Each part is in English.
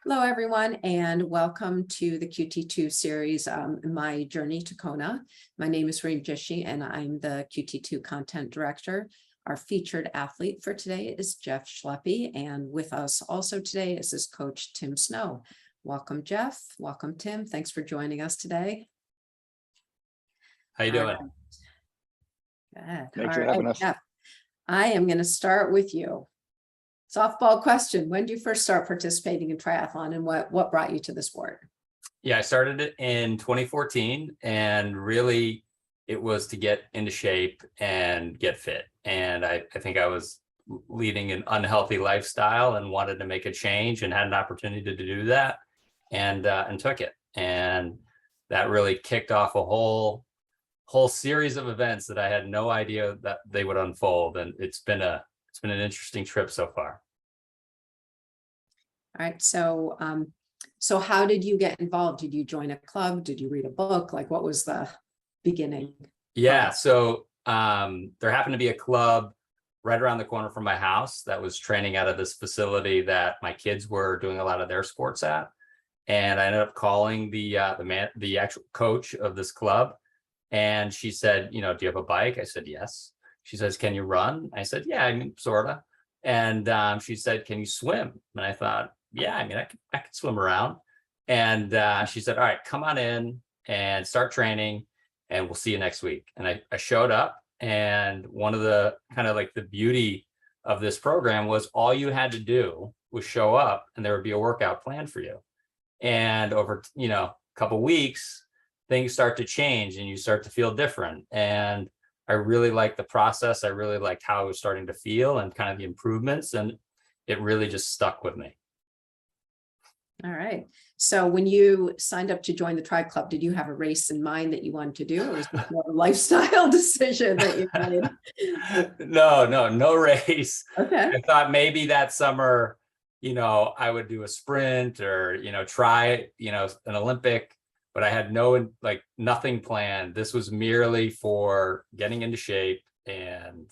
Hello, everyone, and welcome to the QT2 series, My Journey to Kona. My name is Reem Jishi, and I'm the QT2 Content Director. Our featured athlete for today is Jeff Schleppy, and with us also today is his coach, Tim Snow. Welcome, Jeff. Welcome, Tim. Thanks for joining us today. How you doing? Good. Thanks for having us. Jeff, I am going to start with you. Softball question. When did you first start participating in triathlon, and what brought you to the sport? Yeah, I started it in 2014, and really it was to get into shape and get fit. And I think I was leading an unhealthy lifestyle and wanted to make a change, and had an opportunity to do that, and took it. And that really kicked off a whole series of events that I had no idea that they would unfold. And it's been an interesting trip so far. All right. So how did you get involved? Did you join a club? Did you read a book? Like, what was the beginning? Yeah. So there happened to be a club right around the corner from my house that was training out of this facility that my kids were doing a lot of their sports at. And I ended up calling the actual coach of this club. And she said, do you have a bike? I said, yes. She says, can you run? I said, yeah, I mean, sort of. And she said, can you swim? And I thought, yeah, I mean, I could swim around. And she said, all right, come on in and start training, and we'll see you next week. And I showed up, and one of the kind of like the beauty of this program was all you had to do was show up, and there would be a workout plan for you. And over, a couple of weeks, things start to change and you start to feel different. And I really liked the process. I really liked how I was starting to feel and kind of the improvements, and it really just stuck with me. All right. So when you signed up to join the Tri Club, did you have a race in mind that you wanted to do, or was it more a lifestyle decision that you made? No race. Okay. I thought maybe that summer, I would do a sprint or, try, an Olympic. But I had nothing planned. This was merely for getting into shape and,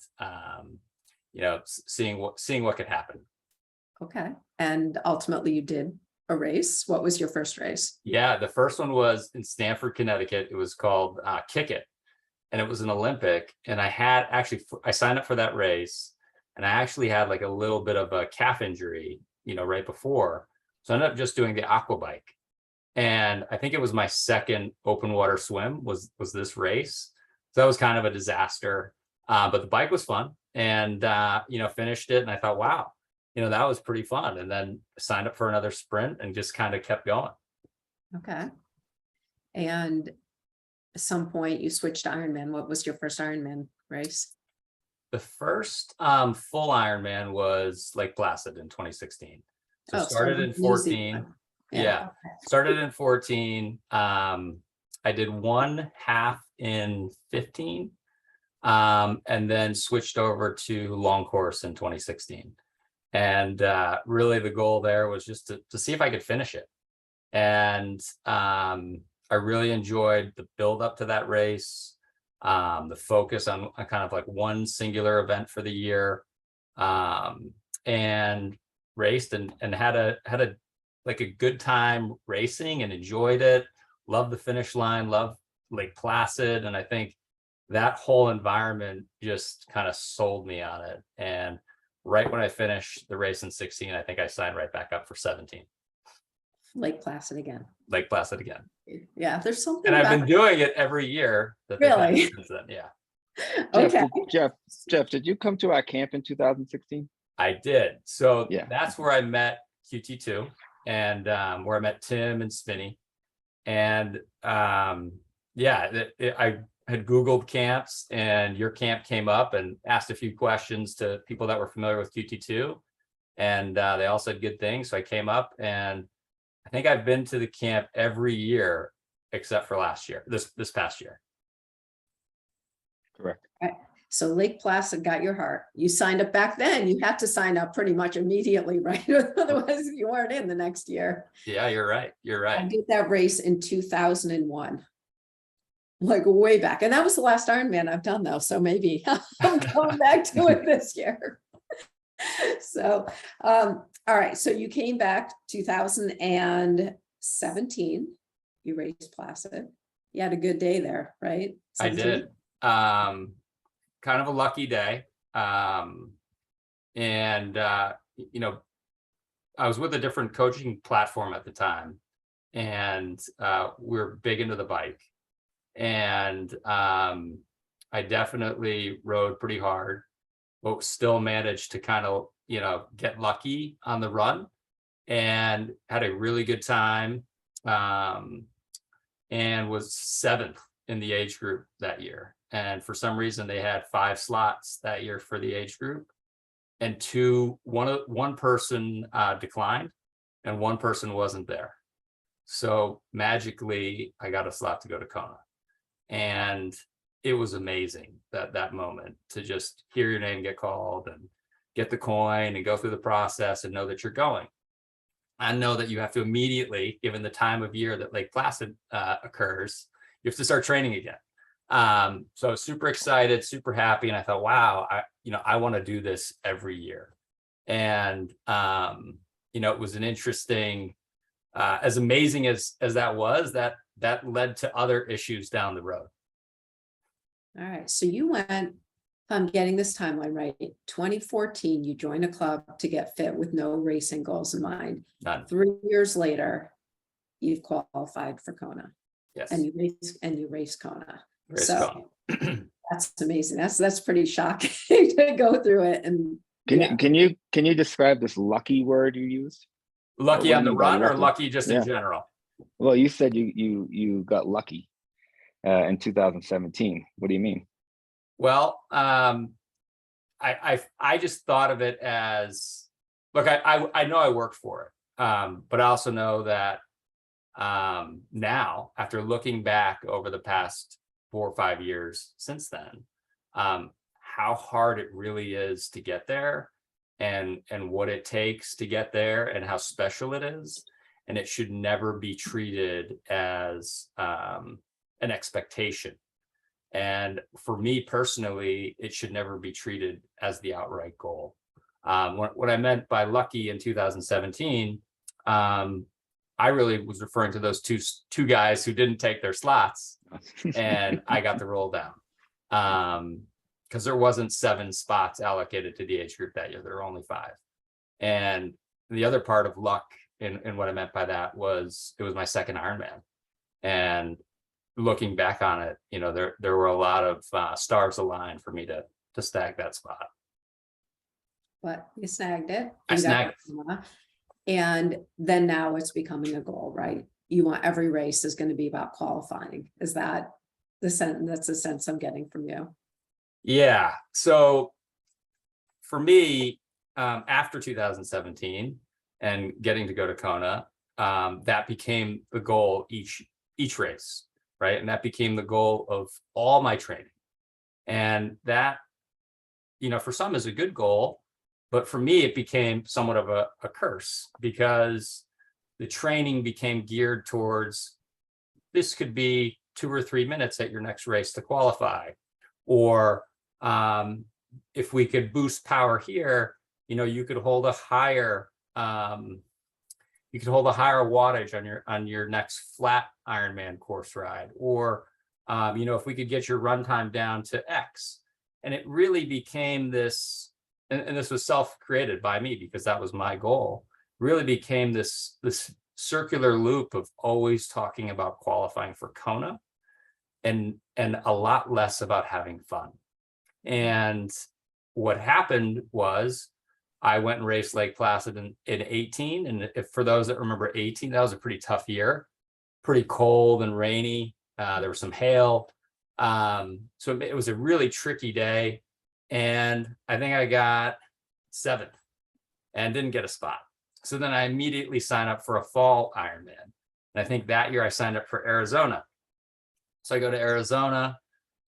seeing what could happen. Okay. And ultimately you did a race. What was your first race? Yeah, the first one was in Stamford, Connecticut. It was called Kick It. And it was an Olympic. And I signed up for that race. And I actually had like a little bit of a calf injury, right before. So I ended up just doing the aqua bike. And I think it was my second open water swim was this race. So that was kind of a disaster. But the bike was fun, and, finished it. And I thought, wow, that was pretty fun. And then signed up for another sprint and just kind of kept going. Okay. And at some point you switched to Ironman. What was your first Ironman race? The first full Ironman was Lake Placid in 2016. So started in 14. Yeah. Started in 14. I did one half in 15, and then switched over to long course in 2016. And really the goal there was just to see if I could finish it. And I really enjoyed the build up to that race, the focus on kind of like one singular event for the year, and raced and had a good time racing and enjoyed it. Loved the finish line, loved Lake Placid. And I think that whole environment just kind of sold me on it. And right when I finished the race in 16, I think I signed right back up for 17. Lake Placid again. Lake Placid again. Yeah, there's something. And I've been doing it every year. Really? Since then. Yeah. Okay. Jeff, did you come to our camp in 2016? I did. So yeah, that's where I met QT2. And where I met Tim and Spinny. And I had Googled camps, and your camp came up, and asked a few questions to people that were familiar with QT2. And they all said good things. So I came up, and I think I've been to the camp every year except for last year, this past year. Correct. Right. So Lake Placid got your heart. You signed up back then. You had to sign up pretty much immediately, right? Otherwise you weren't in the next year. Yeah, you're right. I did that race in 2001, like way back. And that was the last Ironman I've done though. So maybe I'm going back to it this year. So, all right. So you came back 2017. You raced Placid. You had a good day there, right? I 17? did. Kind of a lucky day. And you know, I was with a different coaching platform at the time, and we were big into the bike. And I definitely rode pretty hard, but still managed to kind of, get lucky on the run and had a really good time. And was 7th in the age group that year. And for some reason, they had 5 slots that year for the age group, and one person declined, and one person wasn't there. So magically, I got a slot to go to Kona, and it was amazing that moment to just hear your name get called and get the coin and go through the process and know that you're going. I know that you have to immediately, given the time of year that Lake Placid occurs, you have to start training again. So I was super excited, super happy. And I thought, wow, I want to do this every year. And, it was an interesting, as amazing as that was, that led to other issues down the road. All right. So you went, if I'm getting this timeline right, 2014, you joined a club to get fit with no racing goals in mind. None. 3 years later, you've qualified for Kona. Yes. And you raced Kona. Race So Kona. that's amazing. That's pretty shocking to go through it. And Can you describe this lucky word you used? Lucky What on do the you mean by run, or lucky? lucky just Yeah. in general? Well, you said you got lucky in 2017. What do you mean? Well, I just thought of it as, look, I know I worked for it, but I also know that now, after looking back over the past 4 or 5 years since then, how hard it really is to get there, and what it takes to get there, and how special it is. And it should never be treated as an expectation. And for me personally, it should never be treated as the outright goal. What I meant by lucky in 2017, I really was referring to those two guys who didn't take their slots, and I got the roll down. Because there wasn't 7 spots allocated to the age group that year. There were only 5. And the other part of luck in what I meant by that was, it was my second Ironman. And looking back on it, there were a lot of stars aligned for me to snag that spot. but you snagged it. I You got snagged Kona. And then now it's becoming a goal, right? You want every race is going to be about qualifying. Is that the sense? That's the sense I'm getting from you. Yeah. So for me, after 2017 and getting to go to Kona, that became the goal each race, right? And that became the goal of all my training. And that, for some is a good goal, but for me, it became somewhat of a curse, because the training became geared towards, this could be 2 or 3 minutes at your next race to qualify. Or if we could boost power here, you could hold a higher wattage on your next flat Ironman course ride. Or if we could get your runtime down to X. And it really became this, and this was self-created by me because that was my goal, really became this circular loop of always talking about qualifying for Kona, and a lot less about having fun. And what happened was, I went and raced Lake Placid in 18. And for those that remember 18, that was a pretty tough year, pretty cold and rainy. There was some hail. So it was a really tricky day. And I think I got 7th and didn't get a spot. So then I immediately signed up for a fall Ironman. And I think that year I signed up for Arizona. So I go to Arizona,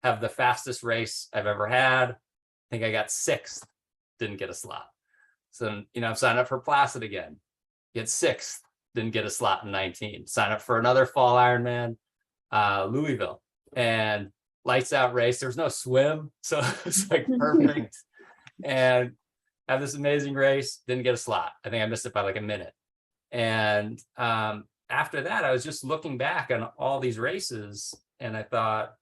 have the fastest race I've ever had. I think I got 6th, didn't get a slot. So, I'm signed up for Placid again, get 6th, didn't get a slot in 19. Sign up for another fall Ironman, Louisville, and lights out race. There's no swim, so it's like perfect. And have this amazing race, didn't get a slot. I think I missed it by like a minute. And after that, I was just looking back on all these races, and I thought,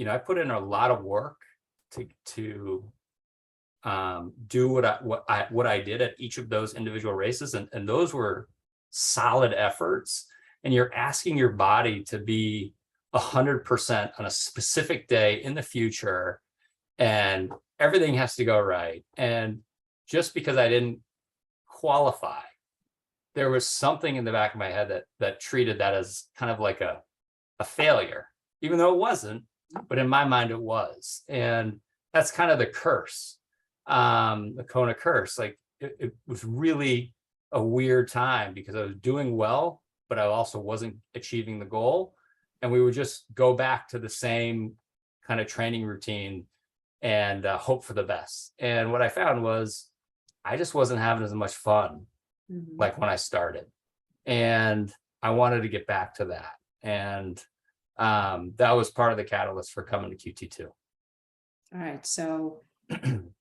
I put in a lot of work to do what I did at each of those individual races, and those were solid efforts. And you're asking your body to be 100% on a specific day in the future, and everything has to go right. And just because I didn't qualify, there was something in the back of my head that treated that as kind of like a failure, even though it wasn't, but in my mind it was. And that's kind of the curse, the Kona curse. Like it was really a weird time because I was doing well, but I also wasn't achieving the goal. And we would just go back to the same kind of training routine and hope for the best. And what I found was I just wasn't having as much fun like when I started. And I wanted to get back to that. And that was part of the catalyst for coming to QT2. All right. So you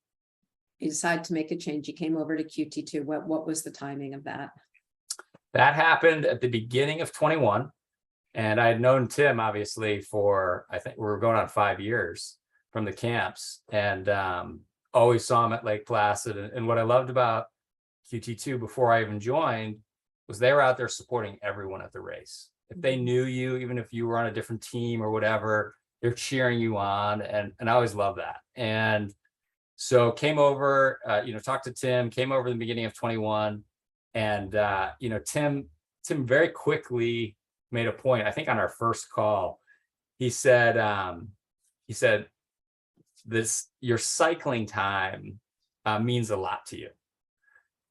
decided to make a change. You came over to QT2. What was the timing of that? That happened at the beginning of 21. And I had known Tim, obviously, for, I think we were going on 5 years from the camps, and always saw him at Lake Placid. And what I loved about QT2 before I even joined was they were out there supporting everyone at the race. If they knew you, even if you were on a different team or whatever, they're cheering you on. And I always love that. And so came over, talked to Tim, came over in the beginning of 21. And, Tim very quickly made a point. I think on our first call, he said, your cycling time means a lot to you.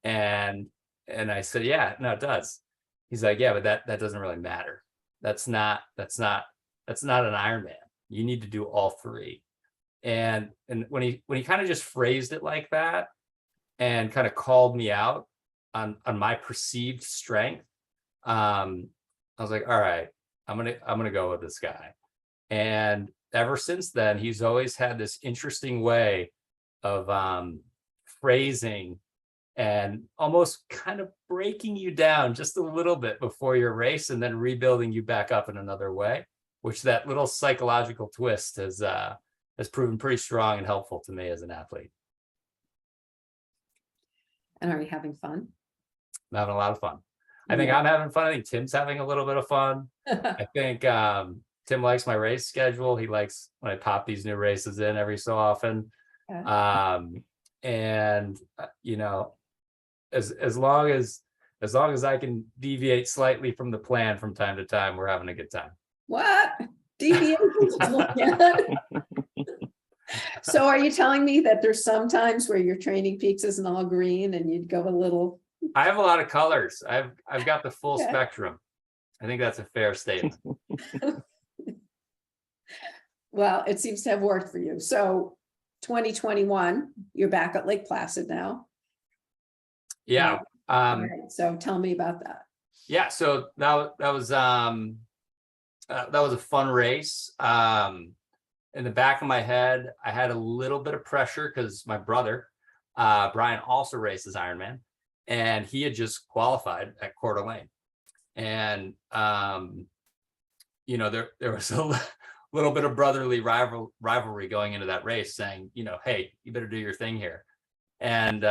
And I said, yeah, no, it does. He's like, yeah, but that doesn't really matter. That's not an Ironman. You need to do all three. And when he kind of just phrased it like that and kind of called me out on my perceived strength, I was like, all right, I'm gonna go with this guy. And ever since then, he's always had this interesting way of phrasing and almost kind of breaking you down just a little bit before your race, and then rebuilding you back up in another way, which that little psychological twist has proven pretty strong and helpful to me as an athlete. And are you having fun? I'm having a lot of fun. I think I'm having fun. I think Tim's having a little bit of fun. I think Tim likes my race schedule. He likes when I pop these new races in every so often. And as long as I can deviate slightly from the plan from time to time, we're having a good time. What? Deviation? So are you telling me that there's some times where your Training Peaks isn't all green and you'd go a little? I have a lot of colors. I've got the full spectrum. I think that's a fair statement. Well, it seems to have worked for you. So 2021, you're back at Lake Placid now. Yeah. All right, so tell me about that. Yeah. So that was a fun race. In the back of my head, I had a little bit of pressure because my brother, Brian, also races Ironman, and he had just qualified at Coeur d'Alene. And, there was a little bit of brotherly rivalry going into that race, saying, hey, you better do your thing here. And,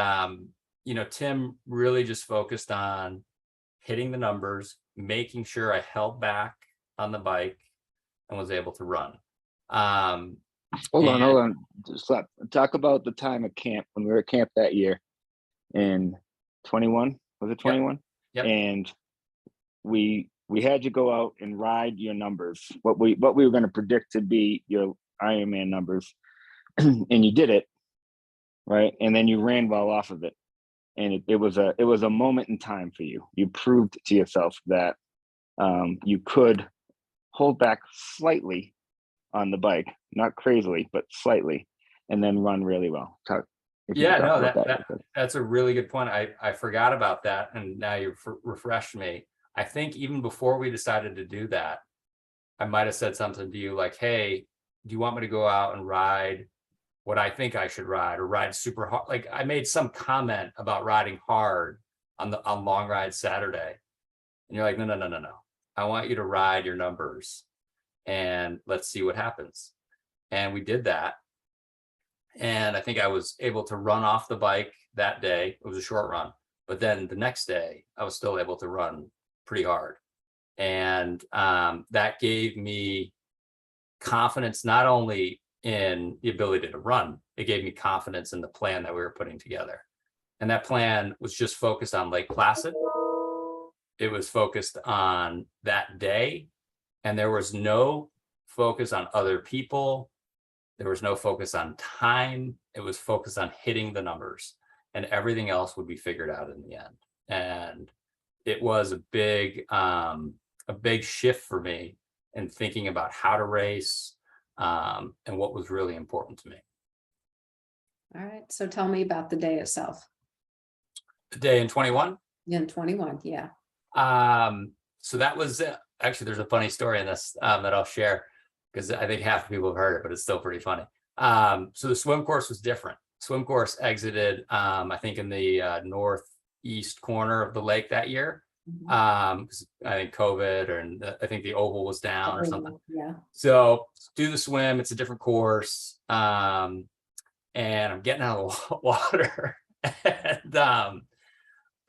Tim really just focused on hitting the numbers, making sure I held back on the bike and was able to run. Hold on. Just talk about the time at camp, when we were at camp that year in 21. Was it 21? Yep. And we had you go out and ride your numbers, what we were going to predict to be your Ironman numbers, and you did it, right? And then you ran well off of it, and it was a moment in time for you. You proved to yourself that you could hold back slightly on the bike, not crazily, but slightly, and then run really well. That's a really good point. I forgot about that, and now you've refreshed me. I think even before we decided to do that, I might have said something to you like, hey, do you want me to go out and ride what I think I should ride or ride super hard. Like I made some comment about riding hard on long ride Saturday. And you're like, no, no, no, no, no. I want you to ride your numbers and let's see what happens. And we did that. And I think I was able to run off the bike that day. It was a short run, but then the next day I was still able to run pretty hard. And that gave me confidence, not only in the ability to run, it gave me confidence in the plan that we were putting together. And that plan was just focused on Lake Placid. It was focused on that day, and there was no focus on other people. There was no focus on time. It was focused on hitting the numbers, and everything else would be figured out in the end. And it was a big shift for me in thinking about how to race, and what was really important to me. All right. So tell me about the day itself. The day in 21. In 21. Yeah. So that was actually, there's a funny story in this that I'll share, because I think half the people have heard it, but it's still pretty funny. So the swim course was different. Swim course exited, I think, in the northeast corner of the lake that year. Because I think COVID, and I think the oval was down or something. Yeah. So do the swim. It's a different course. And I'm getting out of the water, and I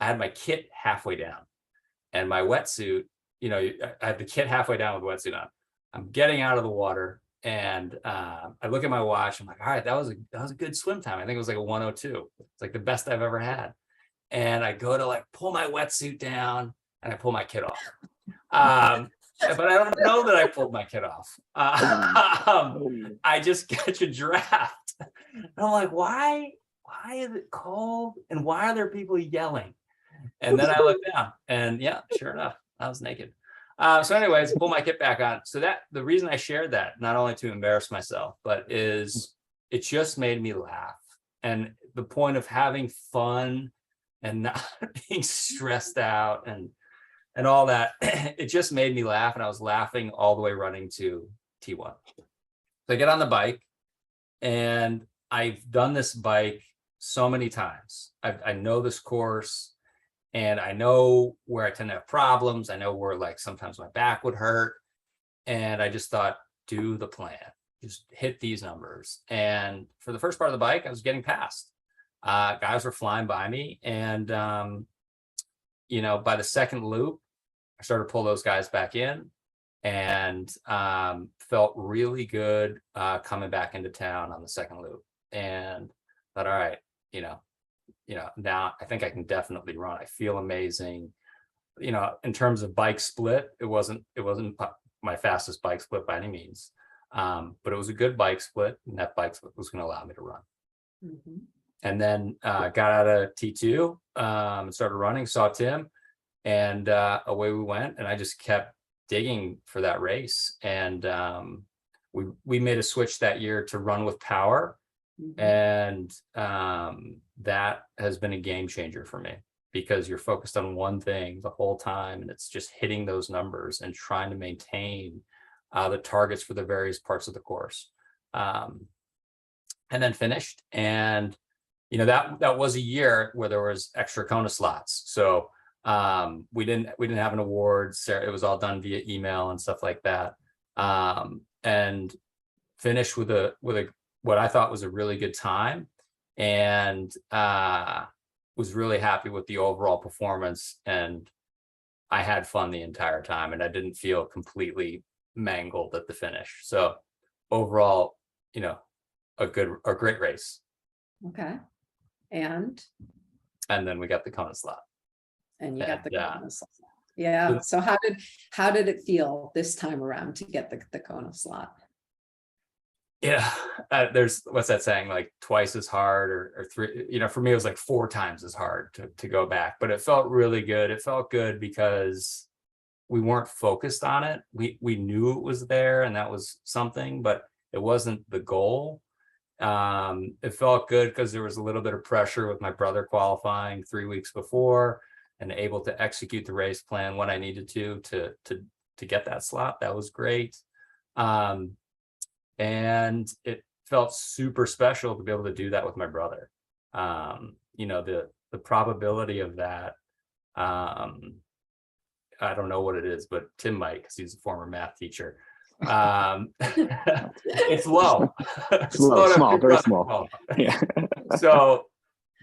had my kit halfway down, and my wetsuit. You know, I had the kit halfway down with the wetsuit on. I'm getting out of the water, and I look at my watch. I'm like, all right, that was a good swim time. I think it was like a 1:02. It's like the best I've ever had. And I go to like pull my wetsuit down, and I pull my kit off. But I don't know that I pulled my kit off. I just catch a draft. And I'm like, why is it cold? And why are there people yelling? And then I look down, and yeah, sure enough, I was naked. So anyways, pull my kit back on. So that the reason I shared that, not only to embarrass myself, but is it just made me laugh. And the point of having fun and not being stressed out and all that, it just made me laugh. And I was laughing all the way running to T1. So I get on the bike, and I've done this bike so many times. I know this course, and I know where I tend to have problems. I know where like sometimes my back would hurt. And I just thought, do the plan, just hit these numbers. And for the first part of the bike, I was getting past. Guys were flying by me. And, you know, by the second loop, I started to pull those guys back in, and felt really good coming back into town on the second loop. And thought, all right, you know, now I think I can definitely run. I feel amazing. You know, in terms of bike split, it wasn't my fastest bike split by any means. But it was a good bike split, and that bike split was going to allow me to run. Mm-hmm. And then got out of T2 and started running, saw Tim, and away we went. And I just kept digging for that race. And we made a switch that year to run with power. Mm-hmm. And that has been a game changer for me, because you're focused on one thing the whole time, and it's just hitting those numbers and trying to maintain the targets for the various parts of the course. And then finished. And you know, that was a year where there was extra Kona slots. So we didn't have an awards. It was all done via email and stuff like that. And finished with what I thought was a really good time, and was really happy with the overall performance. And I had fun the entire time, and I didn't feel completely mangled at the finish. So overall, you know, a great race. Okay. And then we got the Kona slot. And you got the Kona slot. Yeah. So how did it feel this time around to get the Kona slot? Yeah, there's, what's that saying, like twice as hard or three, you know, for me it was like 4 times as hard to go back, but it felt really good. It felt good because we weren't focused on it. We knew it was there, and that was something, but it wasn't the goal. It felt good because there was a little bit of pressure with my brother qualifying 3 weeks before, and able to execute the race plan when I needed to get that slot. That was great. And felt super special to be able to do that with my brother. You know, the probability of that, I don't know what it is, but Tim might, because he's a former math teacher. It's low. It's low, small, very small. Yeah. So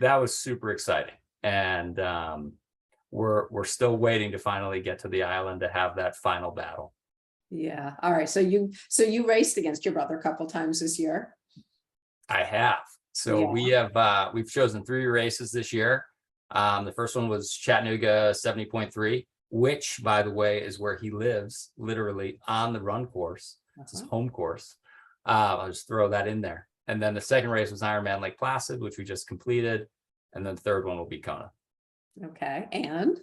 that was super exciting. And we're still waiting to finally get to the island to have that final battle. Yeah. All right. So you raced against your brother a couple times this year. I have. So Yeah. we've chosen 3 races this year. The first one was Chattanooga 70.3, which, by the way, is where he lives, literally on the run course. It's his home course. I'll just throw that in there. And then the second race was Ironman Lake Placid, which we just completed. And then the third one will be Kona. Okay. And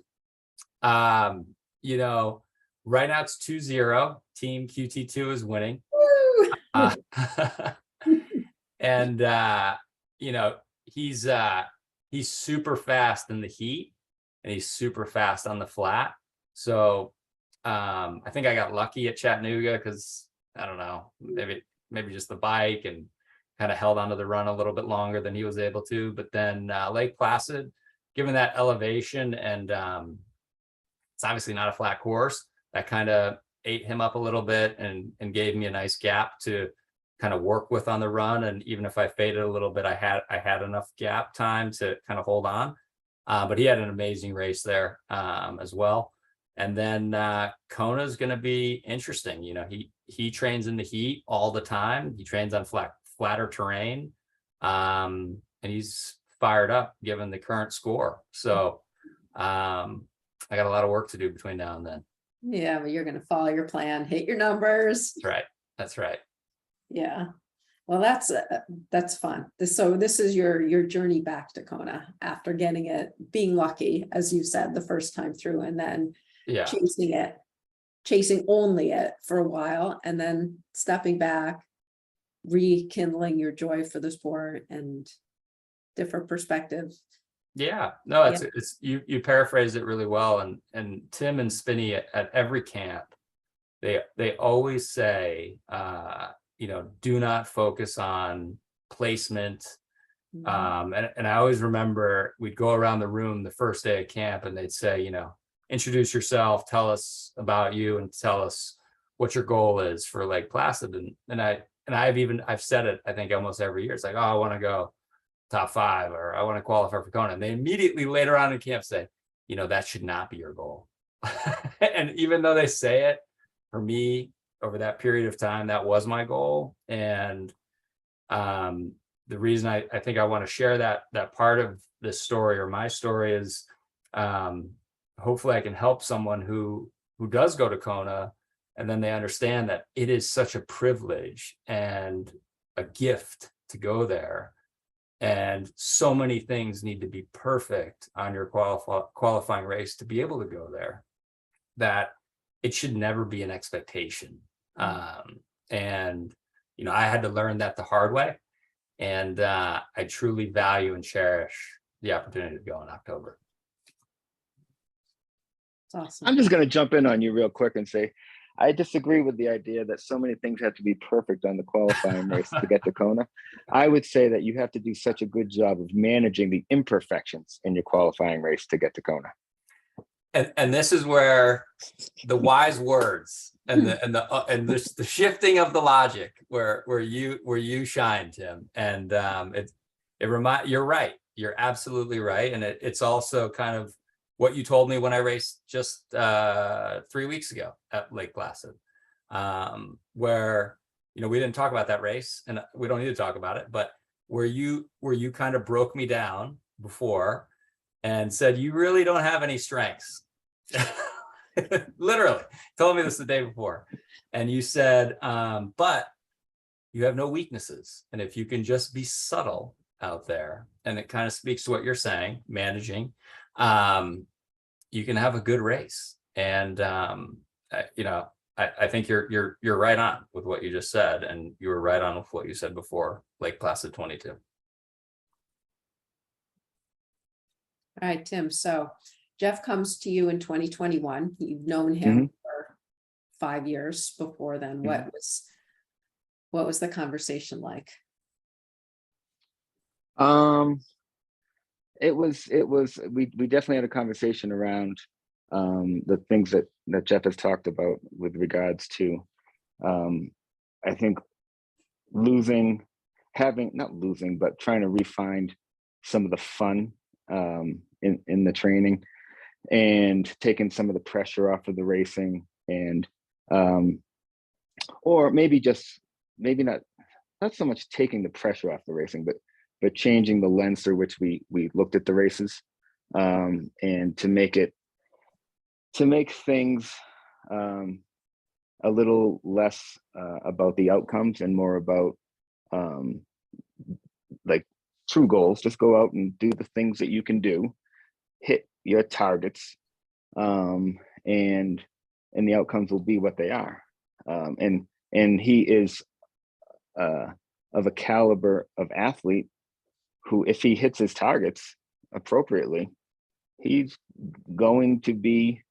you know, right now it's 2-0. Team QT2 is winning. woo! And you know, he's super fast in the heat, and he's super fast on the flat. So I think I got lucky at Chattanooga because, I don't know, maybe just the bike, and kind of held onto the run a little bit longer than he was able to. But then Lake Placid, given that elevation, and it's obviously not a flat course, that kind of ate him up a little bit and gave me a nice gap to kind of work with on the run. And even if I faded a little bit, I had enough gap time to kind of hold on. But he had an amazing race there as well. And then Kona is going to be interesting. You know, he trains in the heat all the time. He trains on flatter terrain, and he's fired up given the current score. So I got a lot of work to do between now and then. Yeah, but you're going to follow your plan, hit your numbers. That's right. That's right. Yeah. Well, that's fun. This is your journey back to Kona after being lucky, as you said, the first time through, and then chasing only it for a while, and then stepping back, rekindling your joy for the sport and different perspectives. Yeah, no, it's you paraphrased it really well. And Tim and Spinney at every camp, they always say, you know, do not focus on placement. And I always remember we'd go around the room the first day of camp, and they'd say, you know, introduce yourself, tell us about you, and tell us what your goal is for Lake Placid. And I've said it, I think, almost every year. It's like, oh, I want to go top 5, or I want to qualify for Kona. And they immediately later on in camp say, you know, that should not be your goal. And even though they say it, for me, over that period of time, that was my goal. And the reason I think I want to share that part of this story, or my story, is hopefully I can help someone who does go to Kona, and then they understand that it is such a privilege and a gift to go there. And so many things need to be perfect on your qualifying race to be able to go there, that it should never be an expectation. And, you know, I had to learn that the hard way. And I truly value and cherish the opportunity to go in October. That's awesome. I'm just going to jump in on you real quick and say, I disagree with the idea that so many things have to be perfect on the qualifying race to get to Kona. I would say that you have to do such a good job of managing the imperfections in your qualifying race to get to Kona. And this is where the wise words and the shifting of the logic where you shine, Tim. And you're right. You're absolutely right. And it's also kind of what you told me when I raced just 3 weeks ago at Lake Placid, where, you know, we didn't talk about that race, and we don't need to talk about it, but where you kind of broke me down before and said, you really don't have any strengths. Literally told me this the day before. And you said, but you have no weaknesses. And if you can just be subtle out there, and it kind of speaks to what you're saying, managing, you can have a good race. And you know, I think you're right on with what you just said, and you were right on with what you said before Lake Placid 22. All right, Tim. So Jeff comes to you in 2021. You've known him for 5 years before then. What was the conversation like? It was we definitely had a conversation around the things that Jeff has talked about with regards to I think not losing, but trying to refine some of the fun in the training and taking some of the pressure off of the racing, and or maybe not so much taking the pressure off the racing, but changing the lens through which we looked at the races, and to make things a little less about the outcomes and more about like true goals. Just go out and do the things that you can do, hit your targets, and the outcomes will be what they are. And he is of a caliber of athlete who, if he hits his targets appropriately, he's going to be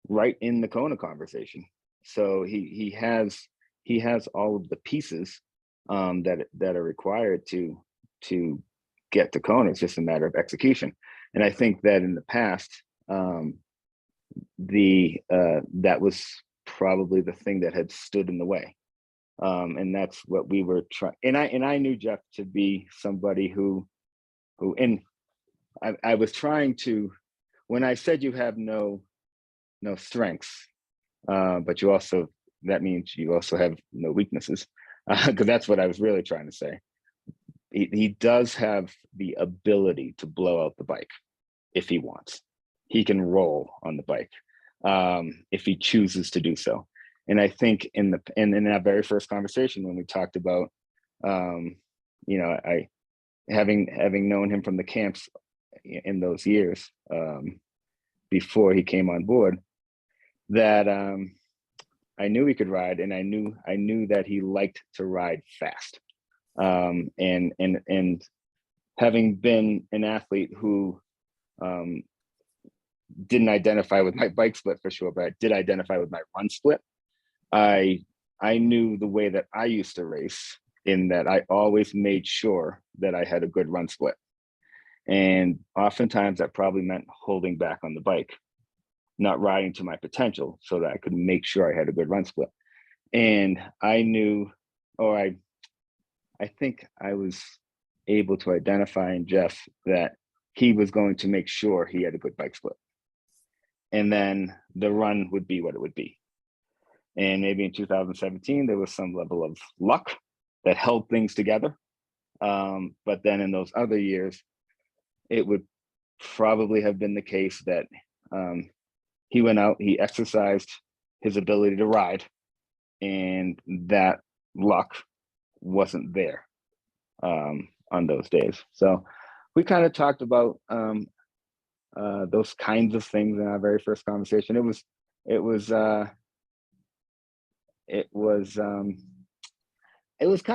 right in the Kona conversation. So he has all of the pieces that are required to get to Kona. It's just a matter of execution. And I think that in the past, that was probably the thing that had stood in the way. And that's what we were trying. And I knew Jeff to be somebody who and I was trying to, when I said you have no strengths, but that means you also have no weaknesses, because that's what I was really trying to say. He does have the ability to blow out the bike if he wants. He can roll on the bike if he chooses to do so. And I think in that very first conversation when we talked about, I having known him from the camps in those years before he came on board, that I knew he could ride, and I knew that he liked to ride fast. And having been an athlete who didn't identify with my bike split for sure, but I did identify with my run split. I knew the way that I used to race, in that I always made sure that I had a good run split. And oftentimes that probably meant holding back on the bike, not riding to my potential, so that I could make sure I had a good run split. And I knew, or I think I was able to identify in Jeff that he was going to make sure he had a good bike split. And then the run would be what it would be. And maybe in 2017, there was some level of luck that held things together. But then in those other years, it would probably have been the case that he went out, he exercised his ability to ride, and that luck wasn't there on those days. So we kind of talked about those kinds of things in our very first conversation. It was kind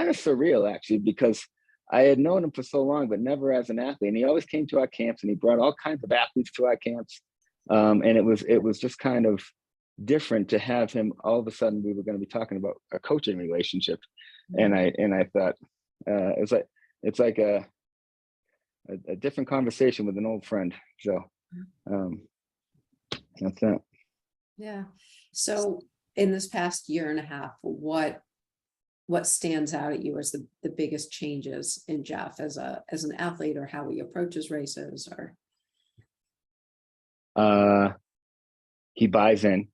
of surreal, actually, because I had known him for so long, but never as an athlete. And he always came to our camps, and he brought all kinds of athletes to our camps. And it was just kind of different to have him. All of a sudden, we were going to be talking about a coaching relationship, and I thought it's like a different conversation with an old friend. So that's that. Yeah. So in this past year and a half, what stands out at you as the biggest changes in Jeff as an athlete, or how he approaches races? Or he buys in,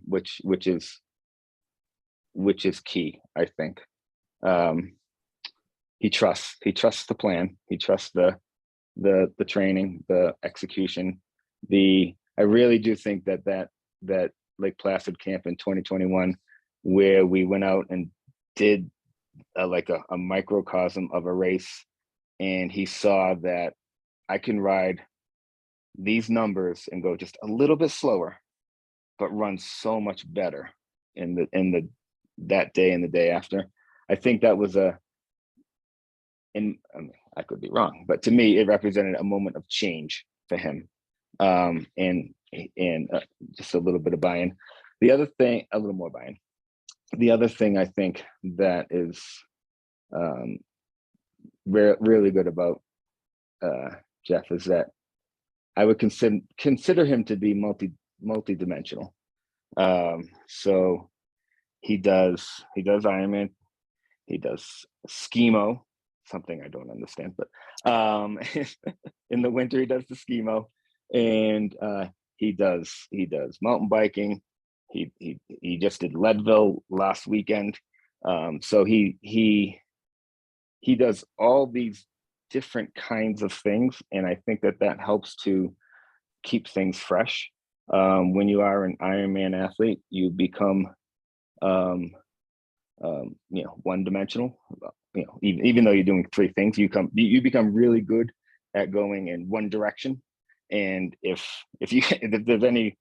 which is key, I think. He trusts the plan. He trusts the training, the execution. I really do think that Lake Placid camp in 2021, where we went out and did a microcosm of a race, and he saw that I can ride these numbers and go just a little bit slower, but run so much better in that day and the day after. I think that was I could be wrong, but to me, it represented a moment of change for him, and just a little bit of buy-in. The other thing, a little more buy-in. The other thing I think that is really good about Jeff is that I would consider him to be multi-dimensional. So he does Ironman, he does skimo, something I don't understand, but in the winter he does the skimo, and he does mountain biking. He just did Leadville last weekend. So he does all these different kinds of things, and I think that helps to keep things fresh. When you are an Ironman athlete, you become one-dimensional. Even though you're doing three things, you become really good at going in one direction. And if there's any,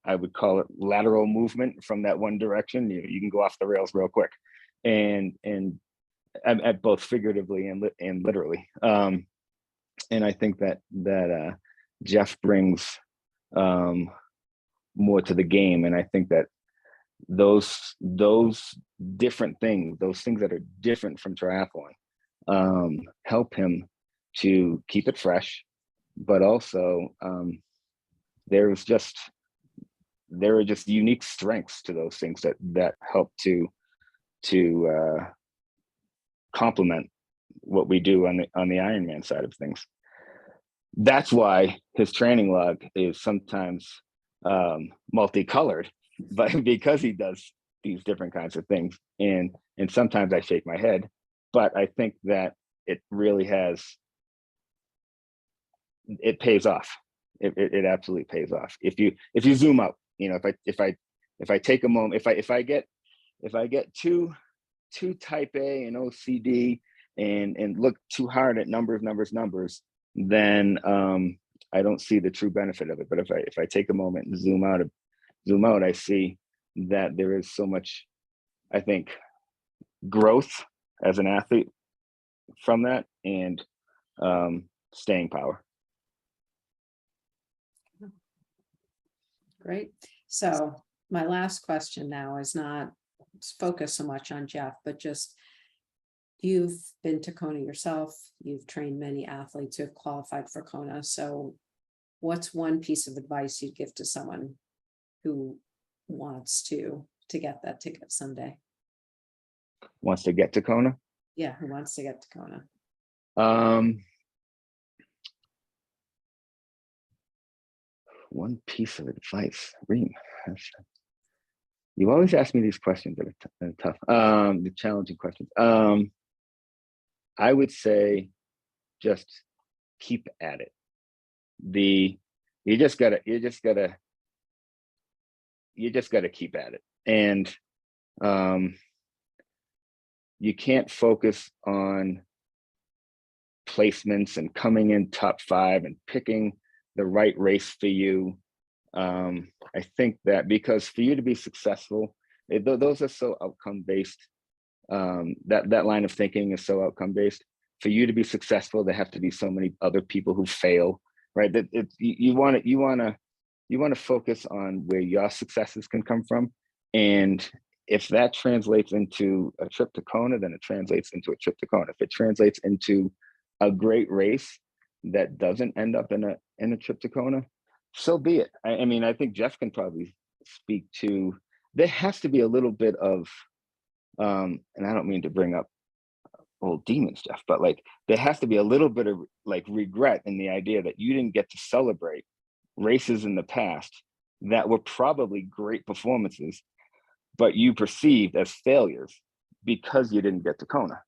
I would call it lateral movement from that one direction, you can go off the rails real quick, and at both figuratively and literally. And I think that Jeff brings more to the game, and I think that those different things, those things that are different from triathlon, help him to keep it fresh, but also there are just unique strengths to those things that help to complement what we do on the Ironman side of things. That's why his training log is sometimes multicolored, but because he does these different kinds of things, and sometimes I shake my head, but I think that it really pays off. It absolutely pays off if you zoom out. If I take a moment, if I get too type A and OCD and look too hard at numbers, then I don't see the true benefit of it. But if I take a moment and zoom out, I see that there is so much, I think, growth as an athlete from that, and staying power. Great. So my last question now is not focused so much on Jeff, but just, you've been to Kona yourself. You've trained many athletes who have qualified for Kona. So what's one piece of advice you'd give to someone who wants to get that ticket someday? Wants to get to Kona? Yeah, who wants to get to Kona? One piece of advice, Reem. You always ask me these questions that are tough, the challenging questions. I would say just keep at it. You just gotta keep at it. And you can't focus on placements and coming in top 5 and picking the right race for you. I think that because for you to be successful, those are so outcome based. That line of thinking is so outcome based. For you to be successful, there have to be so many other people who fail, right? That you want to focus on where your successes can come from, and if that translates into a trip to Kona, then it translates into a trip to Kona. If it translates into a great race that doesn't end up in a trip to Kona, so be it. I mean, I think Jeff can probably speak to, there has to be a little bit of, and I don't mean to bring up old demons, Jeff, but like there has to be a little bit of like regret in the idea that you didn't get to celebrate races in the past that were probably great performances, but you perceived as failures because you didn't get to Kona.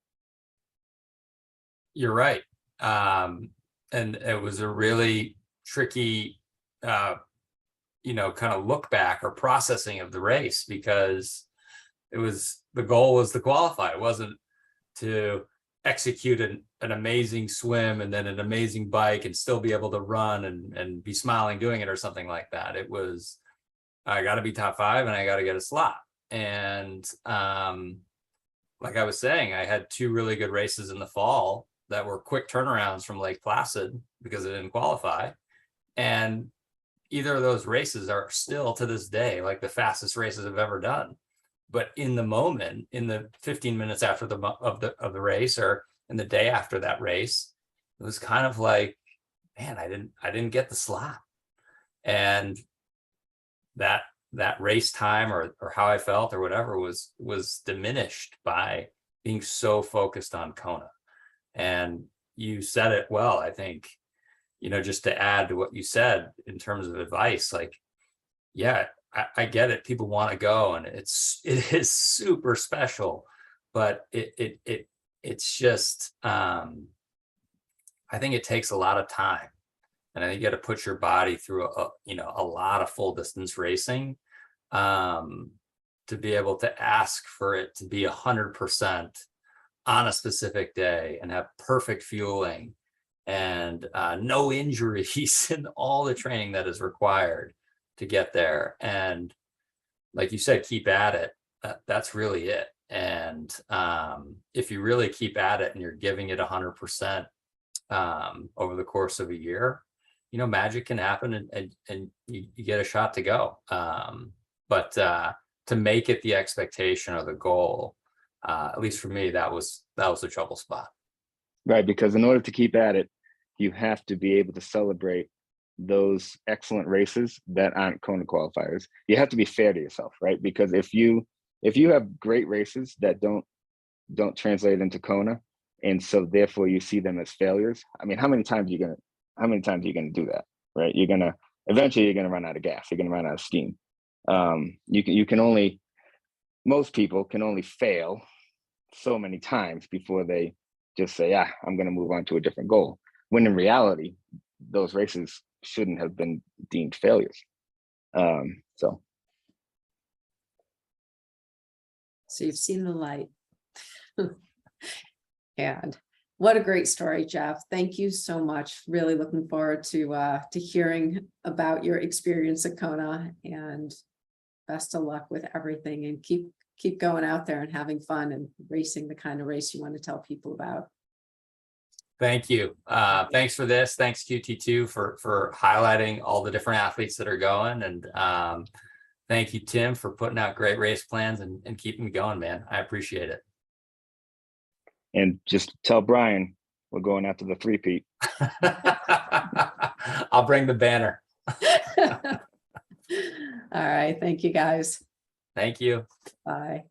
You're right. And it was a really tricky, kind of look back or processing of the race, because the goal was to qualify. It wasn't to execute an amazing swim and then an amazing bike and still be able to run and be smiling doing it or something like that. It was, I got to be top 5 and I got to get a slot. And like I was saying, I had 2 really good races in the fall that were quick turnarounds from Lake Placid because I didn't qualify. And either of those races are still to this day like the fastest races I've ever done. But in the moment, in the 15 minutes after of the race, or and the day after that race, it was kind of like, man, I didn't get the slot. And that race time or how I felt or whatever was diminished by being so focused on Kona. And you said it well, I think, just to add to what you said in terms of advice, like, yeah, I get it. People want to go, and it is super special, but it's just, I think it takes a lot of time, and I think you got to put your body through a lot of full distance racing, to be able to ask for it to be 100% on a specific day and have perfect fueling and no injuries and all the training that is required to get there. And like you said, keep at it. That's really it. And if you really keep at it and you're giving it 100% over the course of a year, magic can happen, and you get a shot to go. But to make it the expectation or the goal, at least for me, that was the trouble spot. Right, because in order to keep at it, you have to be able to celebrate those excellent races that aren't Kona qualifiers. You have to be fair to yourself, right? Because if you have great races that don't translate into Kona, and so therefore you see them as failures, I mean, how many times are you gonna do that, right? Eventually you're gonna run out of gas. You're gonna run out of steam. Most people can only fail so many times before they just say, I'm going to move on to a different goal. When in reality, those races shouldn't have been deemed failures. So you've seen the light. And what a great story, Jeff. Thank you so much. Really looking forward to hearing about your experience at Kona, and best of luck with everything, and keep going out there and having fun and racing the kind of race you want to tell people about. Thank you. Thanks for this. Thanks QT2 for highlighting all the different athletes that are going. And thank you, Tim, for putting out great race plans and keeping me going, man. I appreciate it. And just tell Brian we're going after the three-peat. I'll bring the banner. All right. Thank you, guys. Thank you. Bye.